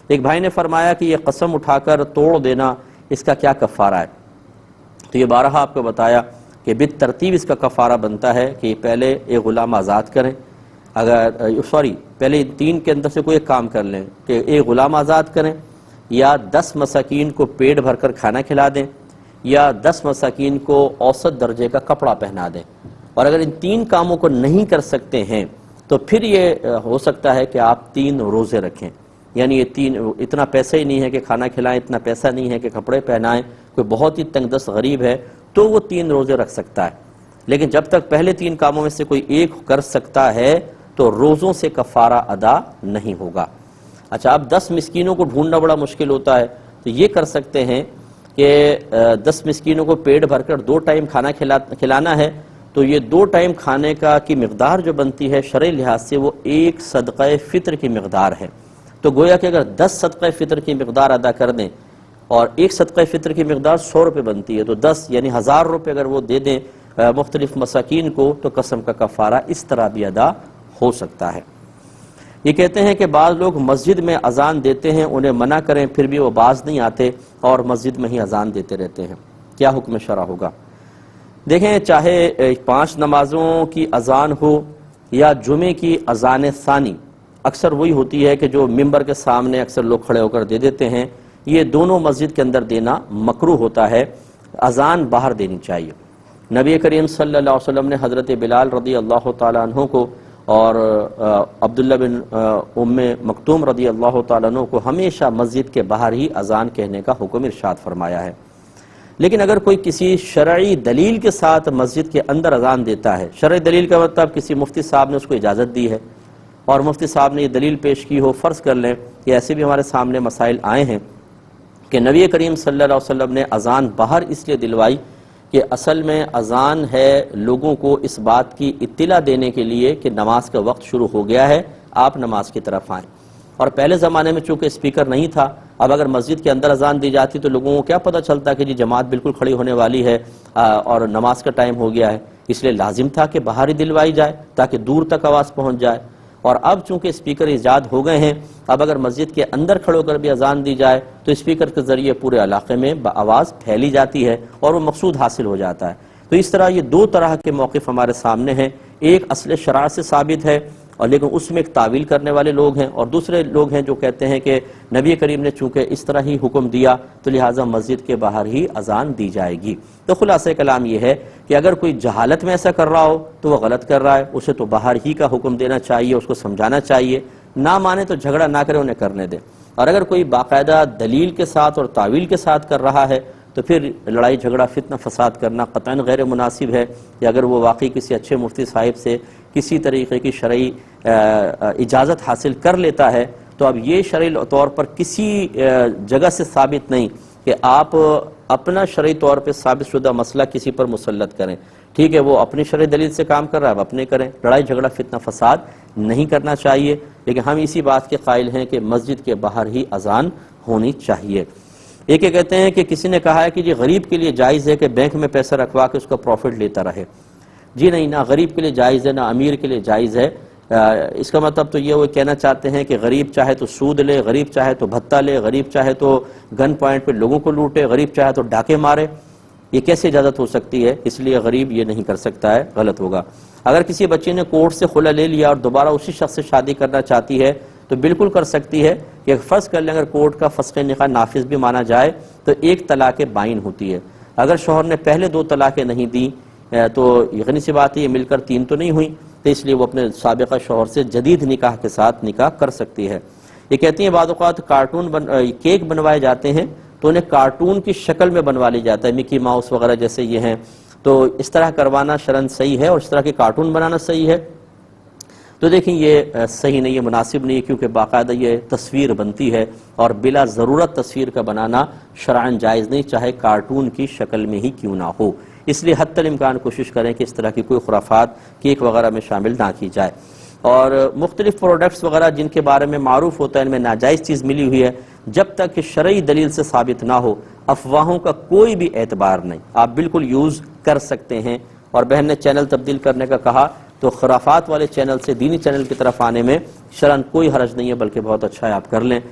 ایک بھائی نے فرمایا کہ یہ قسم اٹھا کر توڑ دینا اس کا کیا کفارہ ہے؟ تو یہ بارہا آپ کو بتایا کہ بالترتیب اس کا کفارہ بنتا ہے کہ پہلے ایک غلام آزاد کریں، پہلے 3 کے اندر سے کوئی ایک کام کر لیں کہ ایک غلام آزاد کریں، یا 10 مساکین کو پیٹ بھر کر کھانا کھلا دیں، یا 10 مساکین کو اوسط درجے کا کپڑا پہنا دیں۔ اور اگر ان 3 کاموں کو نہیں کر سکتے ہیں تو پھر یہ ہو سکتا ہے کہ آپ 3 روزے رکھیں، یعنی یہ اتنا پیسہ ہی نہیں ہے کہ کھانا کھلائیں، اتنا پیسہ نہیں ہے کہ کپڑے پہنائیں، کوئی بہت ہی تنگ دست غریب ہے تو وہ 3 روزے رکھ سکتا ہے، لیکن جب تک پہلے 3 کاموں میں سے کوئی ایک کر سکتا ہے تو روزوں سے کفارہ ادا نہیں ہوگا۔ اچھا، اب 10 مسکینوں کو ڈھونڈنا بڑا مشکل ہوتا ہے، تو یہ کر سکتے ہیں کہ 10 مسکینوں کو پیٹ بھر کر 2 ٹائم کھانا کھلانا ہے، تو یہ 2 ٹائم کھانے کی مقدار جو بنتی ہے شرعی لحاظ سے وہ 1 صدقہ فطر کی مقدار ہے۔ تو گویا کہ اگر 10 صدقہ فطر کی مقدار ادا کر دیں اور 1 صدقہ فطر کی مقدار 100 روپے بنتی ہے، تو 10 یعنی 1000 روپے اگر وہ دے دیں مختلف مساکین کو تو قسم کا کفارہ اس طرح بھی ادا ہو سکتا ہے۔ یہ کہتے ہیں کہ بعض لوگ مسجد میں اذان دیتے ہیں، انہیں منع کریں پھر بھی وہ باز نہیں آتے اور مسجد میں ہی اذان دیتے رہتے ہیں، کیا حکم شرع ہوگا؟ دیکھیں، چاہے 5 نمازوں کی اذان ہو یا جمعے کی اذان ثانی، اکثر وہی ہوتی ہے کہ جو ممبر کے سامنے اکثر لوگ کھڑے ہو کر دے دیتے ہیں، یہ دونوں مسجد کے اندر دینا مکروہ ہوتا ہے، اذان باہر دینی چاہیے۔ نبی کریم صلی اللہ علیہ وسلم نے حضرت بلال رضی اللہ تعالیٰ عنہ کو اور عبداللہ بن ام مکتوم رضی اللہ تعالیٰ عنہ کو ہمیشہ مسجد کے باہر ہی اذان کہنے کا حکم ارشاد فرمایا ہے۔ لیکن اگر کوئی کسی شرعی دلیل کے ساتھ مسجد کے اندر اذان دیتا ہے، شرعی دلیل کا مطلب کسی مفتی صاحب نے اس کو اجازت دی ہے اور مفتی صاحب نے یہ دلیل پیش کی ہو، فرض کر لیں کہ ایسے بھی ہمارے سامنے مسائل آئے ہیں کہ نبی کریم صلی اللہ علیہ وسلم نے اذان باہر اس لیے دلوائی کہ اصل میں اذان ہے لوگوں کو اس بات کی اطلاع دینے کے لیے کہ نماز کا وقت شروع ہو گیا ہے، آپ نماز کی طرف آئیں۔ اور پہلے زمانے میں چونکہ اسپیکر نہیں تھا، اب اگر مسجد کے اندر اذان دی جاتی تو لوگوں کو کیا پتہ چلتا کہ جی جماعت بالکل کھڑی ہونے والی ہے اور نماز کا ٹائم ہو گیا ہے، اس لیے لازم تھا کہ باہر ہی دلوائی جائے تاکہ دور تک آواز پہنچ جائے۔ اور اب چونکہ اسپیکر ایجاد ہو گئے ہیں، اب اگر مسجد کے اندر کھڑے ہو کر بھی اذان دی جائے تو اسپیکر کے ذریعے پورے علاقے میں آواز پھیلی جاتی ہے اور وہ مقصود حاصل ہو جاتا ہے۔ تو اس طرح یہ 2 طرح کے موقف ہمارے سامنے ہیں، ایک اصل شرع سے ثابت ہے اور لیکن اس میں ایک تعویل کرنے والے لوگ ہیں، اور دوسرے لوگ ہیں جو کہتے ہیں کہ نبی کریم نے چونکہ اس طرح ہی حکم دیا تو لہٰذا مسجد کے باہر ہی اذان دی جائے گی۔ تو خلاصہ کلام یہ ہے کہ اگر کوئی جہالت میں ایسا کر رہا ہو تو وہ غلط کر رہا ہے، اسے تو باہر ہی کا حکم دینا چاہیے، اس کو سمجھانا چاہیے، نہ مانے تو جھگڑا نہ کرے، انہیں کرنے دے۔ اور اگر کوئی باقاعدہ دلیل کے ساتھ اور تعویل کے ساتھ کر رہا ہے تو پھر لڑائی جھگڑا فتنہ فساد کرنا قطعاً غیر مناسب ہے، یا اگر وہ واقعی کسی اچھے مفتی صاحب سے کسی طریقے کی شرعی اجازت حاصل کر لیتا ہے تو اب یہ شرعی طور پر کسی جگہ سے ثابت نہیں کہ آپ اپنا شرعی طور پہ ثابت شدہ مسئلہ کسی پر مسلط کریں۔ ٹھیک ہے، وہ اپنی شرعی دلیل سے کام کر رہا ہے، اب اپنے کریں، لڑائی جھگڑا فتنہ فساد نہیں کرنا چاہیے، لیکن ہم اسی بات کے قائل ہیں کہ مسجد کے باہر ہی اذان ہونی چاہیے۔ ایک یہ کہتے ہیں کہ کسی نے کہا ہے کہ جی غریب کے لیے جائز ہے کہ بینک میں پیسہ رکھوا کے اس کا پروفٹ لیتا رہے۔ جی نہیں، نہ غریب کے لیے جائز ہے نہ امیر کے لیے جائز ہے۔ اس کا مطلب تو یہ وہ کہنا چاہتے ہیں کہ غریب چاہے تو سود لے، غریب چاہے تو بھتہ لے، غریب چاہے تو گن پوائنٹ پہ لوگوں کو لوٹے، غریب چاہے تو ڈاکے مارے، یہ کیسے اجازت ہو سکتی ہے؟ اس لیے غریب یہ نہیں کر سکتا ہے، غلط ہوگا۔ اگر کسی بچی نے کورٹ سے خلع لے لیا اور دوبارہ اسی شخص سے شادی کرنا چاہتی ہے تو بالکل کر سکتی ہے کہ فرض کر لیں اگر کورٹ کا فسخ نکاح نافذ بھی مانا جائے تو 1 طلاق بائن ہوتی ہے۔ اگر شوہر نے پہلے 2 طلاقیں نہیں دیں تو یقینی سی بات ہے یہ مل کر 3 تو نہیں ہوئی، تو اس لیے وہ اپنے سابقہ شوہر سے جدید نکاح کے ساتھ نکاح کر سکتی ہے۔ یہ کہتی ہیں بعض اوقات کیک بنوائے جاتے ہیں تو انہیں کارٹون کی شکل میں بنوا لی جاتا ہے، مکی ماؤس وغیرہ جیسے یہ ہیں، تو اس طرح کروانا شرعاً صحیح ہے اور اس طرح کے کارٹون بنانا صحیح ہے؟ تو دیکھیں یہ صحیح نہیں ہے، مناسب نہیں ہے، کیونکہ باقاعدہ یہ تصویر بنتی ہے اور بلا ضرورت تصویر کا بنانا شرعاً جائز نہیں، چاہے کارٹون کی شکل میں ہی کیوں نہ ہو۔ اس لیے حتی الامکان کوشش کریں کہ اس طرح کی کوئی خرافات کیک وغیرہ میں شامل نہ کی جائے۔ اور مختلف پروڈکٹس وغیرہ جن کے بارے میں معروف ہوتا ہے ان میں ناجائز چیز ملی ہوئی ہے، جب تک کہ شرعی دلیل سے ثابت نہ ہو افواہوں کا کوئی بھی اعتبار نہیں، آپ بالکل یوز کر سکتے ہیں۔ اور بہن نے چینل تبدیل کرنے کا کہا تو خرافات والے چینل سے دینی چینل کی طرف آنے میں شرعاً کوئی حرج نہیں ہے، بلکہ بہت اچھا ہے، آپ کر لیں۔